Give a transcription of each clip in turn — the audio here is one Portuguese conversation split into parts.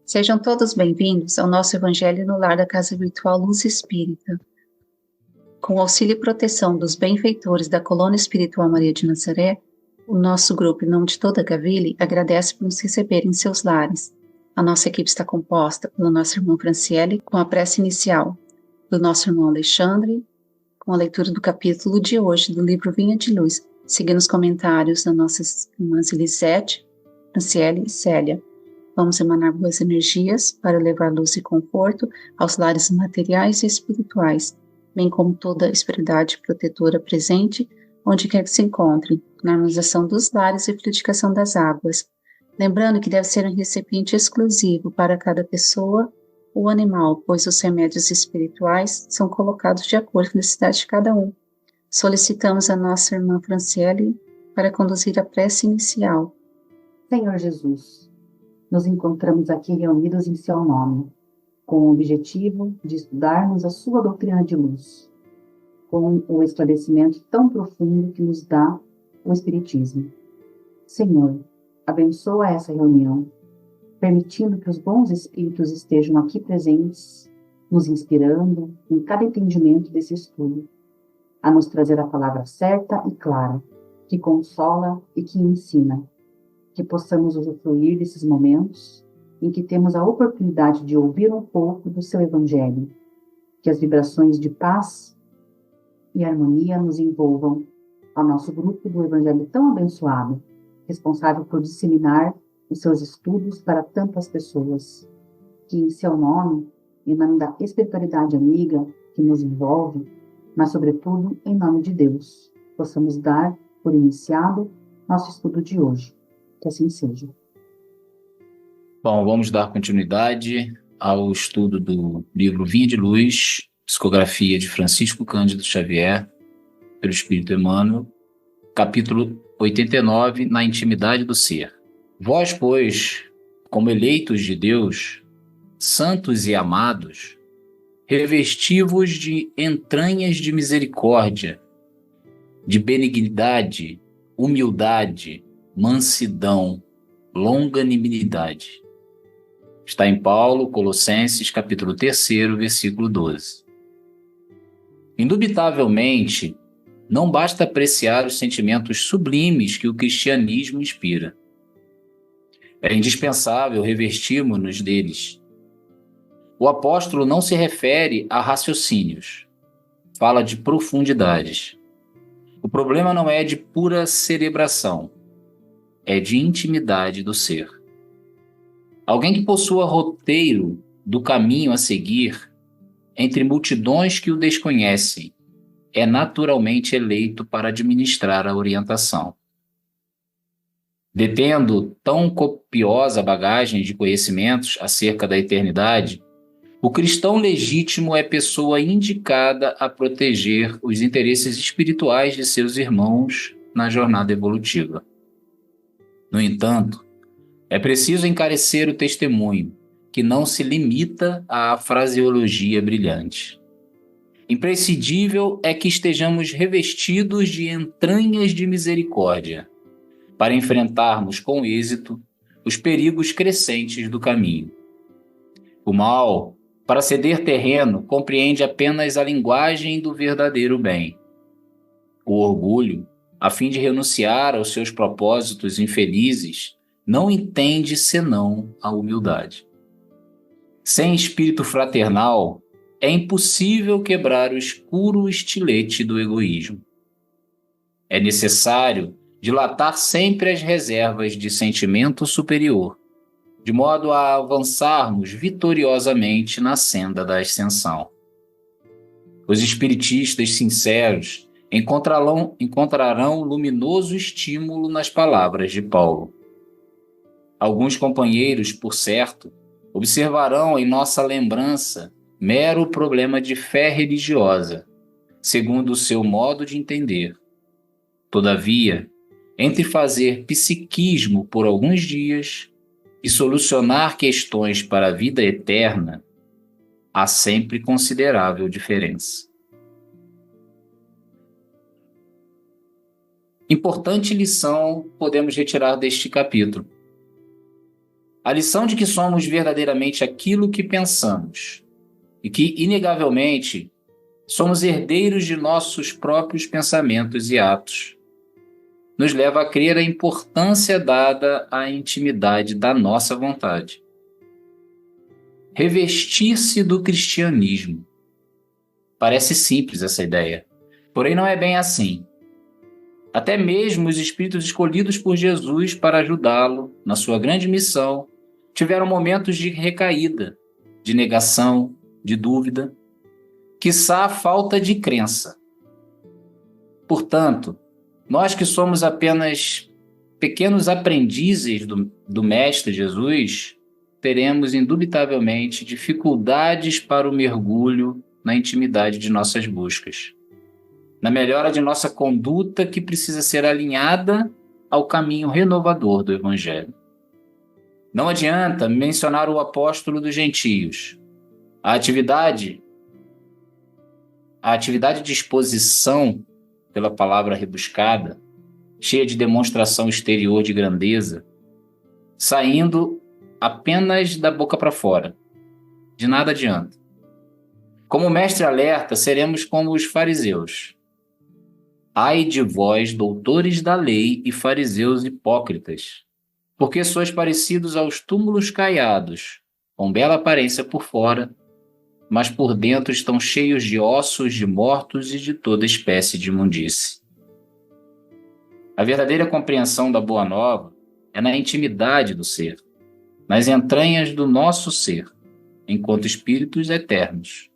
Sejam todos bem-vindos ao nosso Evangelho no Lar da Casa Virtual Luz Espírita. Com o auxílio e proteção dos benfeitores da Colônia Espiritual Maria de Nazaré, o nosso grupo, em nome de toda a Gavile, agradece por nos receber em seus lares. A nossa equipe está composta pela nossa irmã Franciele, com a prece inicial, do nosso irmão Alexandre, com a leitura do capítulo de hoje do livro Vinha de Luz, seguindo os comentários das nossas irmãs Elisete, Franciele e Célia. Vamos emanar boas energias para levar luz e conforto aos lares materiais e espirituais, bem como toda a espiritualidade protetora presente, onde quer que se encontre, na harmonização dos lares e fluidificação das águas. Lembrando que deve ser um recipiente exclusivo para cada pessoa ou animal, pois os remédios espirituais são colocados de acordo com a necessidade de cada um. Solicitamos a nossa irmã Franciele para conduzir a prece inicial. Senhor Jesus, nos encontramos aqui reunidos em seu nome, com o objetivo de estudarmos a sua doutrina de luz, com o esclarecimento tão profundo que nos dá o Espiritismo. Senhor, abençoa essa reunião, permitindo que os bons espíritos estejam aqui presentes, nos inspirando em cada entendimento desse estudo, a nos trazer a palavra certa e clara, que consola e que ensina, que possamos usufruir desses momentos em que temos a oportunidade de ouvir um pouco do seu Evangelho, que as vibrações de paz e harmonia nos envolvam ao nosso grupo do Evangelho tão abençoado, responsável por disseminar os seus estudos para tantas pessoas, que em seu nome, em nome da espiritualidade amiga que nos envolve, mas sobretudo em nome de Deus, possamos dar por iniciado nosso estudo de hoje. Que assim seja. Bom, vamos dar continuidade ao estudo do livro Vinha de Luz, psicografia de Francisco Cândido Xavier, pelo Espírito Emmanuel, capítulo 89, na intimidade do ser. Vós, pois, como eleitos de Deus, santos e amados, revesti-vos de entranhas de misericórdia, de benignidade, humildade, mansidão, longanimidade. Está em Paulo, Colossenses, capítulo 3, versículo 12. Indubitavelmente, não basta apreciar os sentimentos sublimes que o cristianismo inspira. É indispensável revestirmos-nos deles. O apóstolo não se refere a raciocínios, fala de profundidades. O problema não é de pura cerebração, é de intimidade do ser. Alguém que possua roteiro do caminho a seguir, entre multidões que o desconhecem, é naturalmente eleito para administrar a orientação. Detendo tão copiosa bagagem de conhecimentos acerca da eternidade, o cristão legítimo é pessoa indicada a proteger os interesses espirituais de seus irmãos na jornada evolutiva. No entanto, é preciso encarecer o testemunho, que não se limita à fraseologia brilhante. Imprescindível é que estejamos revestidos de entranhas de misericórdia, para enfrentarmos com êxito os perigos crescentes do caminho. O mal, para ceder terreno, compreende apenas a linguagem do verdadeiro bem. O orgulho, a fim de renunciar aos seus propósitos infelizes, não entende senão a humildade. Sem espírito fraternal, é impossível quebrar o escuro estilete do egoísmo. É necessário dilatar sempre as reservas de sentimento superior, de modo a avançarmos vitoriosamente na senda da ascensão. Os espiritistas sinceros encontrarão luminoso estímulo nas palavras de Paulo. Alguns companheiros, por certo, observarão em nossa lembrança mero problema de fé religiosa, segundo o seu modo de entender. Todavia, entre fazer psiquismo por alguns dias e solucionar questões para a vida eterna, há sempre considerável diferença. Importante lição podemos retirar deste capítulo. A lição de que somos verdadeiramente aquilo que pensamos e que, inegavelmente, somos herdeiros de nossos próprios pensamentos e atos, nos leva a crer a importância dada à intimidade da nossa vontade. Revestir-se do cristianismo. Parece simples essa ideia, porém não é bem assim. Até mesmo os espíritos escolhidos por Jesus para ajudá-lo na sua grande missão tiveram momentos de recaída, de negação, de dúvida, quiçá a falta de crença. Portanto, nós que somos apenas pequenos aprendizes do Mestre Jesus, teremos indubitavelmente dificuldades para o mergulho na intimidade de nossas buscas, na melhora de nossa conduta que precisa ser alinhada ao caminho renovador do Evangelho. Não adianta mencionar o apóstolo dos gentios. A atividade de exposição pela palavra rebuscada, cheia de demonstração exterior de grandeza, saindo apenas da boca para fora. De nada adianta. Como o mestre alerta, seremos como os fariseus. Ai de vós, doutores da lei e fariseus hipócritas, porque sois parecidos aos túmulos caiados, com bela aparência por fora, mas por dentro estão cheios de ossos de mortos e de toda espécie de imundície. A verdadeira compreensão da Boa Nova é na intimidade do ser, nas entranhas do nosso ser, enquanto espíritos eternos.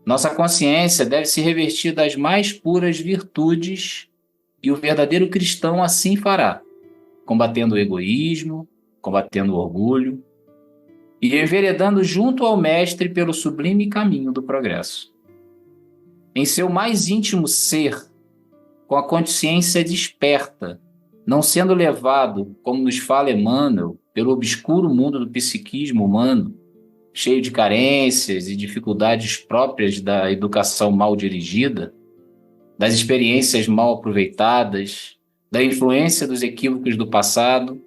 Nossa consciência deve se revestir das mais puras virtudes e o verdadeiro cristão assim fará, combatendo o egoísmo, combatendo o orgulho e enveredando junto ao Mestre pelo sublime caminho do progresso. Em seu mais íntimo ser, com a consciência desperta, não sendo levado, como nos fala Emmanuel, pelo obscuro mundo do psiquismo humano, cheio de carências e dificuldades próprias da educação mal dirigida, das experiências mal aproveitadas, da influência dos equívocos do passado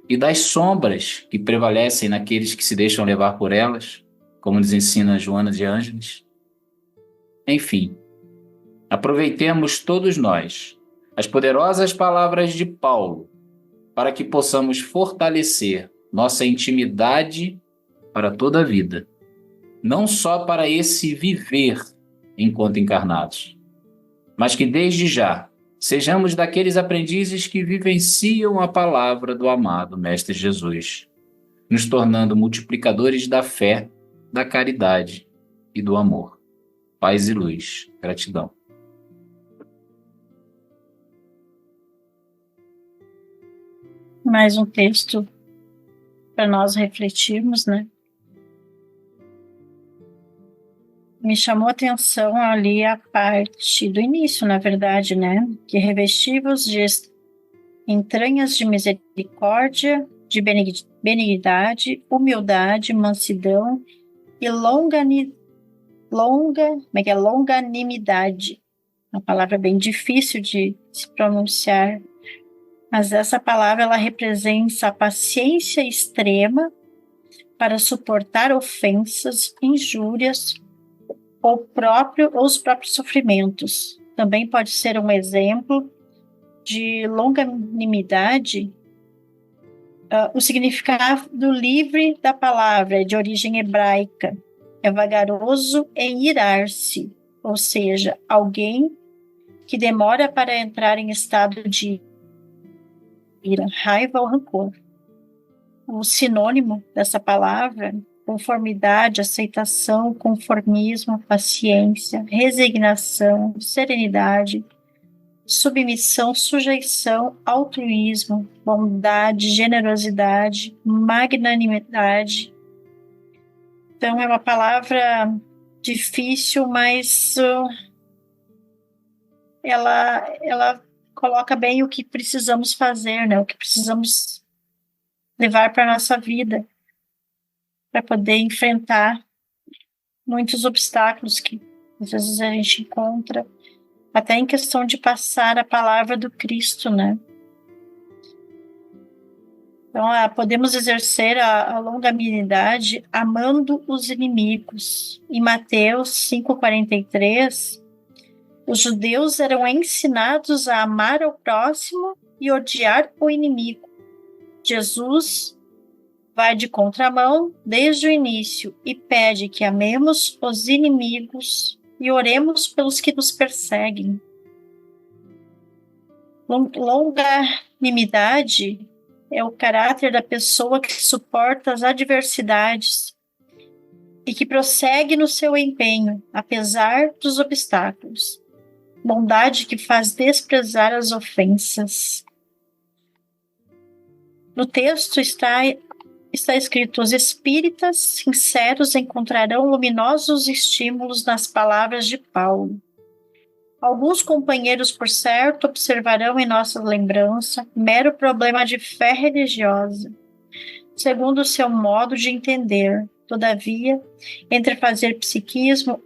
e das sombras que prevalecem naqueles que se deixam levar por elas, como nos ensina Joana de Ângeles. Enfim, aproveitemos todos nós as poderosas palavras de Paulo para que possamos fortalecer nossa intimidade para toda a vida, não só para esse viver enquanto encarnados, mas que desde já sejamos daqueles aprendizes que vivenciam a palavra do amado Mestre Jesus, nos tornando multiplicadores da fé, da caridade e do amor. Paz e luz. Gratidão. Mais um texto para nós refletirmos, né? Me chamou a atenção ali a parte do início, na verdade, né? Que revesti-vos de entranhas de misericórdia, de benignidade, humildade, mansidão e longanimidade. Uma palavra bem difícil de se pronunciar, mas essa palavra ela representa a paciência extrema para suportar ofensas, injúrias ou os próprios sofrimentos. Também pode ser um exemplo de longanimidade. O significado livre da palavra é de origem hebraica, é vagaroso em irar-se, ou seja, alguém que demora para entrar em estado de ira, raiva ou rancor. O sinônimo dessa palavra: conformidade, aceitação, conformismo, paciência, resignação, serenidade, submissão, sujeição, altruísmo, bondade, generosidade, magnanimidade. Então é uma palavra difícil, mas ela coloca bem o que precisamos fazer, né? O que precisamos levar para a nossa vida, para poder enfrentar muitos obstáculos que às vezes a gente encontra, até em questão de passar a palavra do Cristo, né? Então, podemos exercer a longanimidade amando os inimigos. Em Mateus 5,43, os judeus eram ensinados a amar ao próximo e odiar o inimigo. Jesus vai de contramão desde o início e pede que amemos os inimigos e oremos pelos que nos perseguem. Longanimidade é o caráter da pessoa que suporta as adversidades e que prossegue no seu empenho, apesar dos obstáculos. Bondade que faz desprezar as ofensas. No texto está escrito: os espíritas sinceros encontrarão luminosos estímulos nas palavras de Paulo. Alguns companheiros, por certo, observarão em nossa lembrança mero problema de fé religiosa, segundo o seu modo de entender. Todavia, entre fazer psiquismo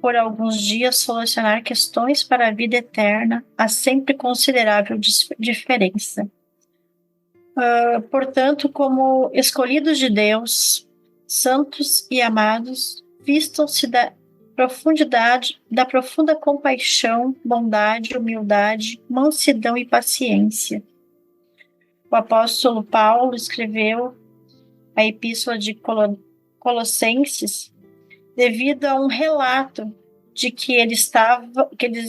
por alguns dias solucionar questões para a vida eterna, há sempre considerável diferença. Portanto, como escolhidos de Deus, santos e amados, vistam-se da profunda compaixão, bondade, humildade, mansidão e paciência. O apóstolo Paulo escreveu a epístola de Colossenses devido a um relato de que eles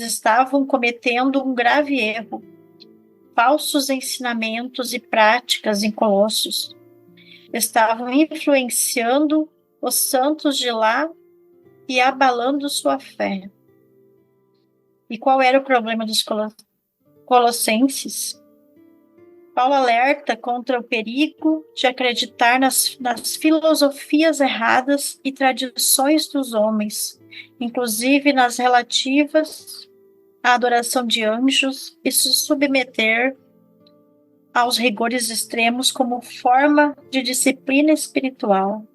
estavam cometendo um grave erro, falsos ensinamentos e práticas em Colossos. Estavam influenciando os santos de lá e abalando sua fé. E qual era o problema dos colossenses? Paulo alerta contra o perigo de acreditar nas filosofias erradas e tradições dos homens, inclusive nas relativas à adoração de anjos, e se submeter aos rigores extremos como forma de disciplina espiritual.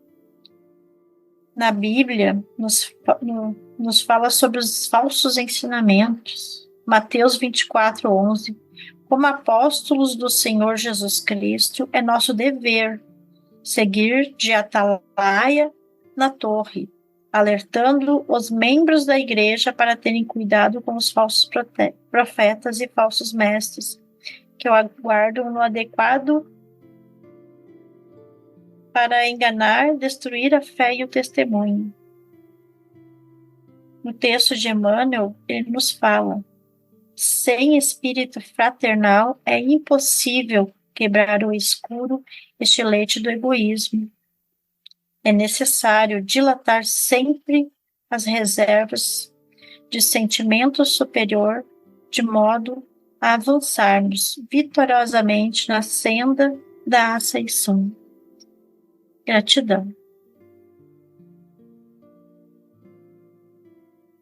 Na Bíblia, nos fala sobre os falsos ensinamentos. Mateus 24:11. Como apóstolos do Senhor Jesus Cristo, é nosso dever seguir de atalaia na torre, alertando os membros da igreja para terem cuidado com os falsos profetas e falsos mestres, que aguardam no adequado para enganar, destruir a fé e o testemunho. No texto de Emmanuel, ele nos fala: sem espírito fraternal é impossível quebrar o escuro estilete do egoísmo. É necessário dilatar sempre as reservas de sentimento superior, de modo a avançarmos vitoriosamente na senda da ascensão. Gratidão.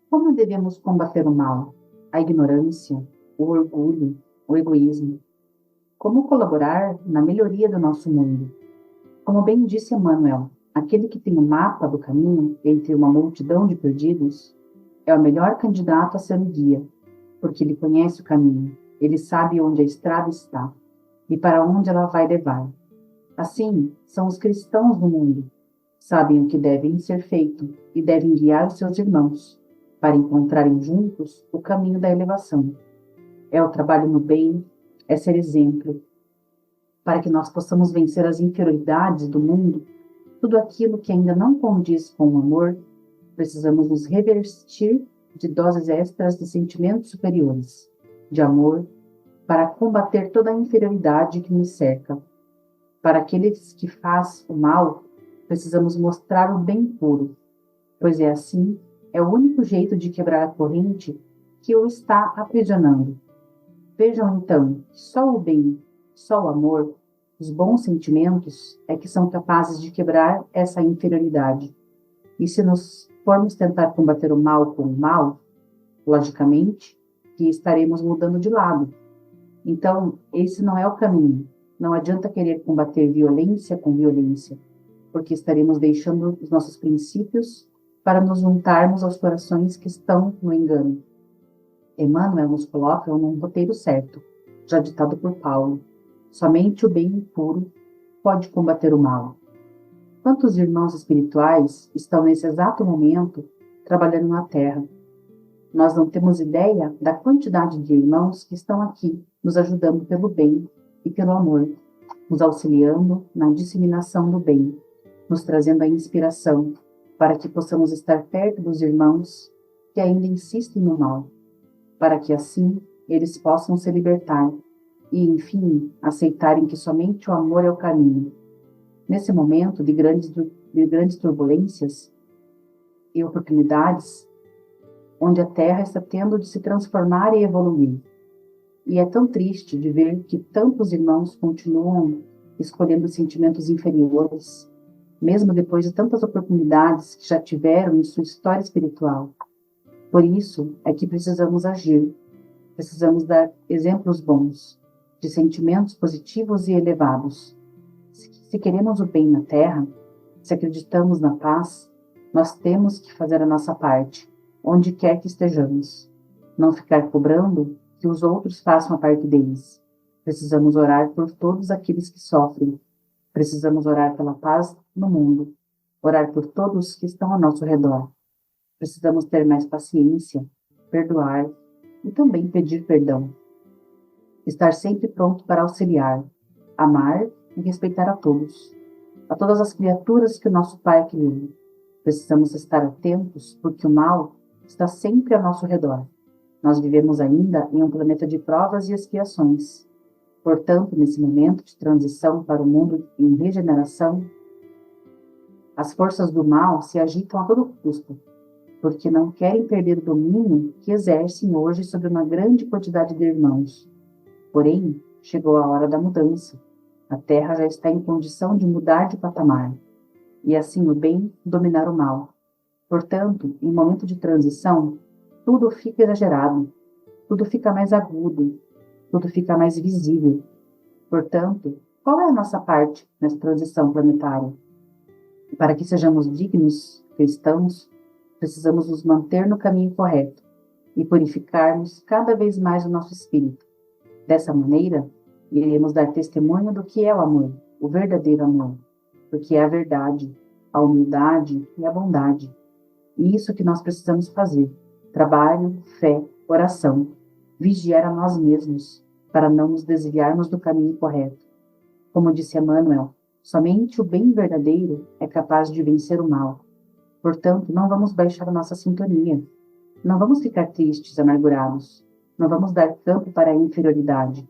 Como devemos combater o mal, a ignorância, o orgulho, o egoísmo? Como colaborar na melhoria do nosso mundo? Como bem disse Emmanuel, aquele que tem o mapa do caminho entre uma multidão de perdidos é o melhor candidato a ser o guia, porque ele conhece o caminho, ele sabe onde a estrada está e para onde ela vai levar. Assim, são os cristãos do mundo, sabem o que devem ser feito e devem guiar os seus irmãos, para encontrarem juntos o caminho da elevação. É o trabalho no bem, é ser exemplo, para que nós possamos vencer as inferioridades do mundo. Tudo aquilo que ainda não condiz com o amor, precisamos nos revestir de doses extras de sentimentos superiores, de amor, para combater toda a inferioridade que nos cerca. Para aqueles que faz o mal, precisamos mostrar o bem puro, pois é assim, é o único jeito de quebrar a corrente que o está aprisionando. Vejam então que só o bem, só o amor, os bons sentimentos é que são capazes de quebrar essa inferioridade. E se nós formos tentar combater o mal com o mal, logicamente que estaremos mudando de lado. Então, esse não é o caminho. Não adianta querer combater violência com violência, porque estaremos deixando os nossos princípios para nos juntarmos aos corações que estão no engano. Emmanuel nos coloca num roteiro certo, já ditado por Paulo. Somente o bem puro pode combater o mal? Quantos irmãos espirituais estão nesse exato momento trabalhando na Terra? Nós não temos ideia da quantidade de irmãos que estão aqui, nos ajudando pelo bem e pelo amor, nos auxiliando na disseminação do bem, nos trazendo a inspiração para que possamos estar perto dos irmãos que ainda insistem no mal, para que assim eles possam se libertar e, enfim, aceitarem que somente o amor é o caminho. Nesse momento de grandes turbulências e oportunidades, onde a Terra está tendo de se transformar e evoluir. E é tão triste de ver que tantos irmãos continuam escolhendo sentimentos inferiores, mesmo depois de tantas oportunidades que já tiveram em sua história espiritual. Por isso é que precisamos agir, precisamos dar exemplos bons, de sentimentos positivos e elevados. Se queremos o bem na Terra, se acreditamos na paz, nós temos que fazer a nossa parte, onde quer que estejamos. Não ficar cobrando que os outros façam a parte deles. Precisamos orar por todos aqueles que sofrem. Precisamos orar pela paz no mundo. Orar por todos que estão ao nosso redor. Precisamos ter mais paciência, perdoar e também pedir perdão. Estar sempre pronto para auxiliar, amar e respeitar a todas as criaturas que o nosso Pai criou. Precisamos estar atentos, porque o mal está sempre ao nosso redor. Nós vivemos ainda em um planeta de provas e expiações. Portanto, nesse momento de transição para o mundo em regeneração, as forças do mal se agitam a todo custo, porque não querem perder o domínio que exercem hoje sobre uma grande quantidade de irmãos. Porém, chegou a hora da mudança. A Terra já está em condição de mudar de patamar, e assim o bem dominar o mal. Portanto, em momento de transição, tudo fica exagerado, tudo fica mais agudo, tudo fica mais visível. Portanto, qual é a nossa parte nessa transição planetária? Para que sejamos dignos cristãos, precisamos nos manter no caminho correto e purificarmos cada vez mais o nosso espírito. Dessa maneira, iremos dar testemunho do que é o amor, o verdadeiro amor, porque é a verdade, a humildade e a bondade. E isso que nós precisamos fazer: trabalho, fé, oração, vigiar a nós mesmos, para não nos desviarmos do caminho correto. Como disse Emmanuel, somente o bem verdadeiro é capaz de vencer o mal. Portanto, não vamos baixar a nossa sintonia. Não vamos ficar tristes, amargurados. Não vamos dar campo para a inferioridade.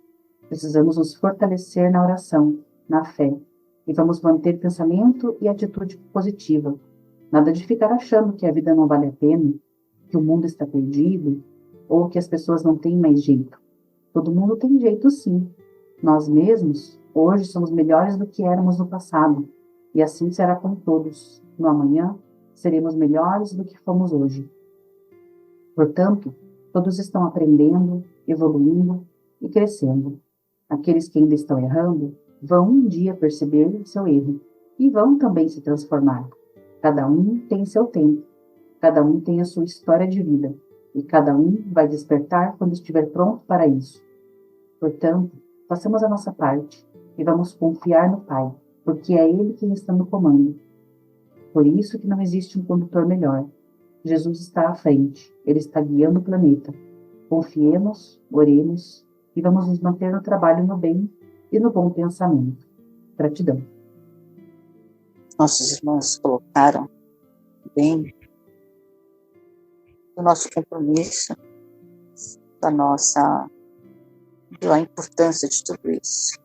Precisamos nos fortalecer na oração, na fé, e vamos manter pensamento e atitude positiva. Nada de ficar achando que a vida não vale a pena, que o mundo está perdido, ou que as pessoas não têm mais jeito. Todo mundo tem jeito, sim. Nós mesmos, hoje, somos melhores do que éramos no passado, e assim será com todos. No amanhã, seremos melhores do que fomos hoje. Portanto, todos estão aprendendo, evoluindo e crescendo. Aqueles que ainda estão errando vão um dia perceber o seu erro e vão também se transformar. Cada um tem seu tempo, cada um tem a sua história de vida, e cada um vai despertar quando estiver pronto para isso. Portanto, façamos a nossa parte e vamos confiar no Pai, porque é Ele quem está no comando. Por isso que não existe um condutor melhor. Jesus está à frente, Ele está guiando o planeta. Confiemos, oremos e vamos nos manter no trabalho no bem e no bom pensamento. Gratidão. Nossos irmãos colocaram bem o nosso compromisso, da importância de tudo isso.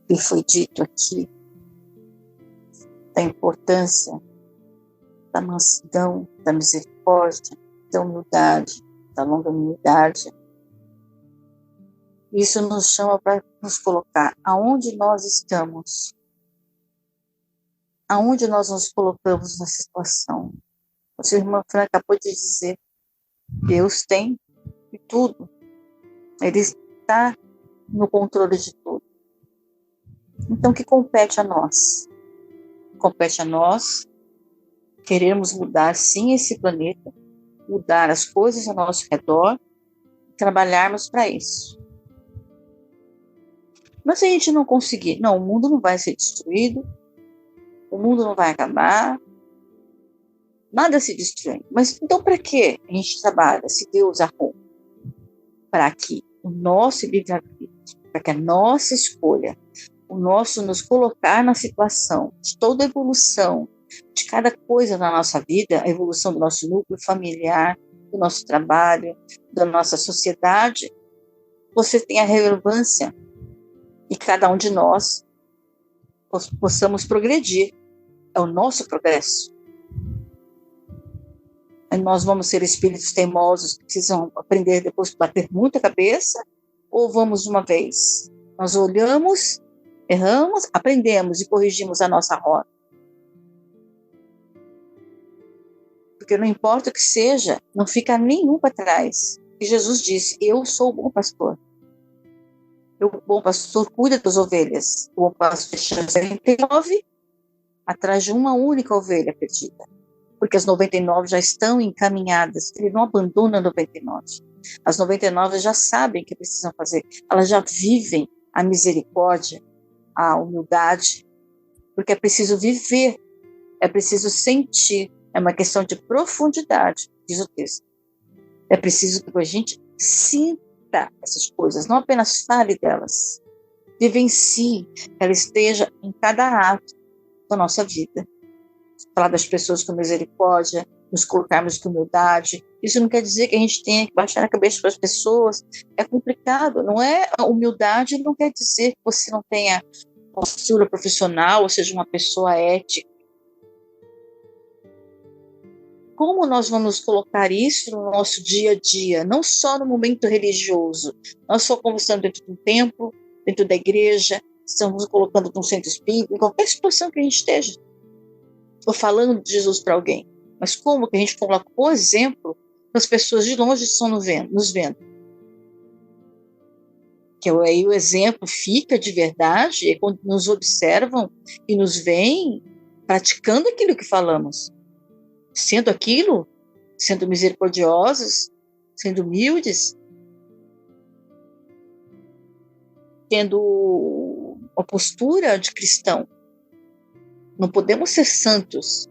E foi dito aqui da importância da mansidão, da misericórdia, da humildade, da longanimidade. Isso nos chama para nos colocar aonde nós estamos, aonde nós nos colocamos nessa situação. A sua irmã Fran acabou de dizer, Deus tem de tudo. Ele está no controle de tudo. Então, o que compete a nós? Compete a nós queremos mudar, sim, esse planeta, mudar as coisas ao nosso redor, trabalharmos para isso. Mas se a gente não conseguir, não, o mundo não vai ser destruído, o mundo não vai acabar, nada se destrói. Mas então para que a gente trabalha se Deus arruma? Para que o nosso livre-arbítrio, para que a nossa escolha, o nosso nos colocar na situação de toda a evolução de cada coisa na nossa vida, a evolução do nosso núcleo familiar, do nosso trabalho, da nossa sociedade, você tem a relevância e cada um de nós possamos progredir. É o nosso progresso. Nós vamos ser espíritos teimosos que precisam aprender depois de bater muita cabeça, ou vamos de uma vez? Nós olhamos, erramos, aprendemos e corrigimos a nossa rota. Porque não importa o que seja, não fica nenhum para trás. E Jesus disse, eu sou o bom pastor. O bom pastor cuida das ovelhas. O bom pastor deixa 99 atrás de uma única ovelha perdida. Porque as 99 já estão encaminhadas. Ele não abandona 99. As 99 já sabem o que precisam fazer. Elas já vivem a misericórdia, a humildade. Porque é preciso viver, é preciso sentir. É uma questão de profundidade, diz o texto. É preciso que a gente sinta essas coisas, não apenas fale delas. Vivencie, que ela esteja em cada ato da nossa vida. Falar das pessoas com misericórdia, nos colocarmos com humildade. Isso não quer dizer que a gente tenha que baixar a cabeça para as pessoas. É complicado, não é? A humildade não quer dizer que você não tenha postura profissional, ou seja, uma pessoa ética. Como nós vamos colocar isso no nosso dia a dia, não só no momento religioso? Nós só conversando dentro de um templo, dentro da igreja, estamos colocando num centro espírita, em qualquer situação que a gente esteja. Estou falando de Jesus para alguém, mas como que a gente coloca o exemplo para as pessoas de longe que estão nos vendo? Que aí o exemplo fica de verdade, é quando nos observam e nos veem praticando aquilo que falamos. Sendo aquilo, sendo misericordiosos, sendo humildes, tendo uma postura de cristão. Não podemos ser santos.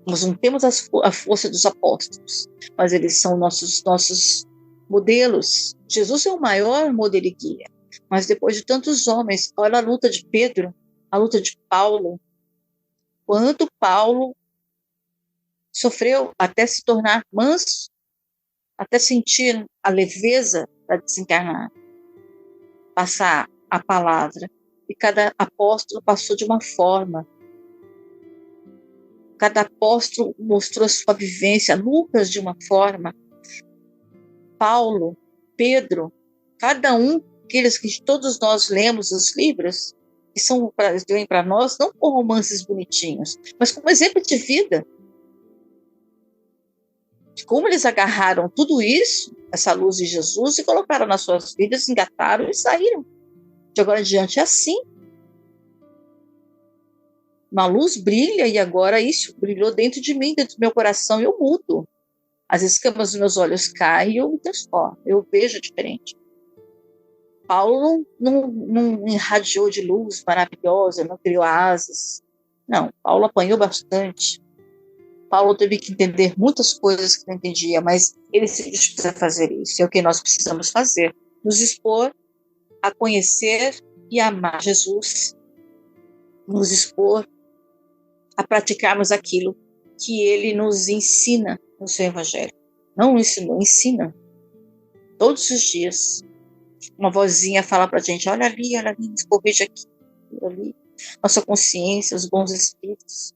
Nós não temos a força dos apóstolos, mas eles são nossos modelos. Jesus é o maior modelo e guia. Mas depois de tantos homens, olha a luta de Pedro, a luta de Paulo. Quanto Paulo sofreu até se tornar manso, até sentir a leveza para desencarnar, passar a palavra. E cada apóstolo passou de uma forma. Cada apóstolo mostrou a sua vivência. Lucas de uma forma. Paulo, Pedro, cada um, aqueles que todos nós lemos os livros, que são para nós, não como romances bonitinhos, mas como exemplo de vida. De como eles agarraram tudo isso, essa luz de Jesus, e colocaram nas suas vidas, engataram e saíram. De agora em diante é assim. Uma luz brilha e agora isso brilhou dentro de mim, dentro do meu coração, e eu mudo. As escamas dos meus olhos caem e eu me transformo, eu vejo diferente. Paulo não irradiou de luz maravilhosa, não criou asas. Não, Paulo apanhou bastante. Paulo teve que entender muitas coisas que não entendia, mas ele se dispôs a fazer isso. É o que nós precisamos fazer. Nos expor a conhecer e amar Jesus. Nos expor a praticarmos aquilo que ele nos ensina no seu evangelho. Não ensinou, ensina. Todos os dias. Uma vozinha fala para a gente, olha ali, nos corrige aqui, olha ali. Nossa consciência, os bons espíritos.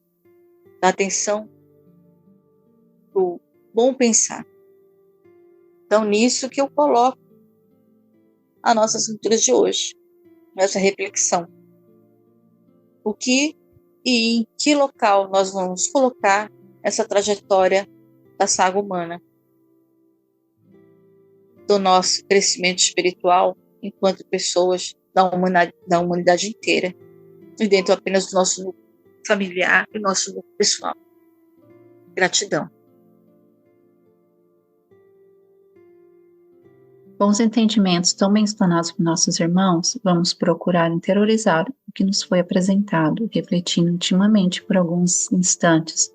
Dá atenção o bom pensar. Então, nisso que eu coloco as nossas leituras de hoje, nessa reflexão. O que e em que local nós vamos colocar essa trajetória da saga humana, do nosso crescimento espiritual enquanto pessoas da humanidade inteira, e dentro apenas do nosso núcleo familiar e nosso núcleo pessoal. Gratidão. Com os entendimentos tão bem explanados por nossos irmãos, vamos procurar interiorizar o que nos foi apresentado, refletindo intimamente por alguns instantes.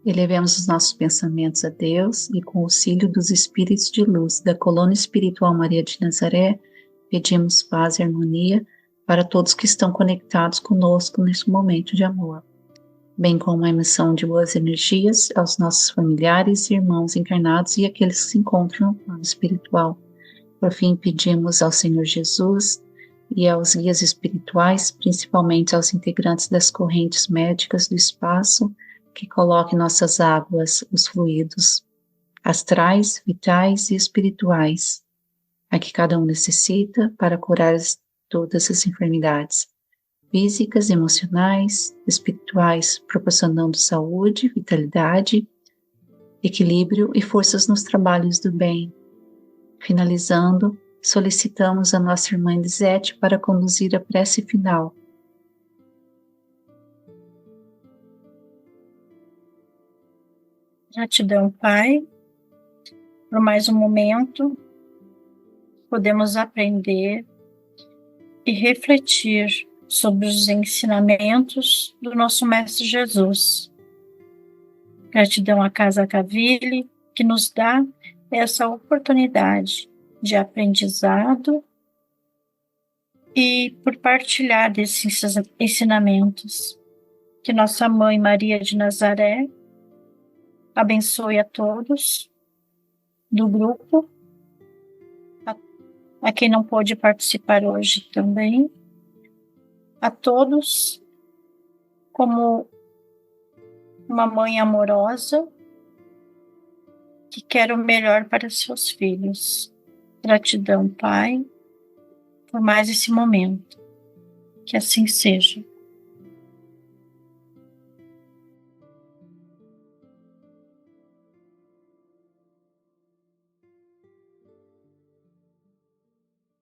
Elevemos os nossos pensamentos a Deus e, com o auxílio dos espíritos de luz da colônia espiritual Maria de Nazaré, pedimos paz e harmonia para todos que estão conectados conosco neste momento de amor, bem como a emissão de boas energias aos nossos familiares e irmãos encarnados e aqueles que se encontram no plano espiritual. Por fim, pedimos ao Senhor Jesus e aos guias espirituais, principalmente aos integrantes das correntes médicas do espaço, que coloque em nossas águas os fluidos astrais, vitais e espirituais, a que cada um necessita para curar todas as enfermidades físicas, emocionais, espirituais, proporcionando saúde, vitalidade, equilíbrio e forças nos trabalhos do bem. Finalizando, solicitamos a nossa irmã Elisete para conduzir a prece final. Gratidão, Pai, por mais um momento. Podemos aprender e refletir sobre os ensinamentos do nosso Mestre Jesus. Gratidão à Casa Cavili, que nos dá essa oportunidade de aprendizado e por partilhar desses ensinamentos. Que nossa Mãe Maria de Nazaré abençoe a todos do grupo, a quem não pôde participar hoje também, a todos como uma mãe amorosa que quer o melhor para seus filhos. Gratidão, Pai, por mais esse momento. Que assim seja.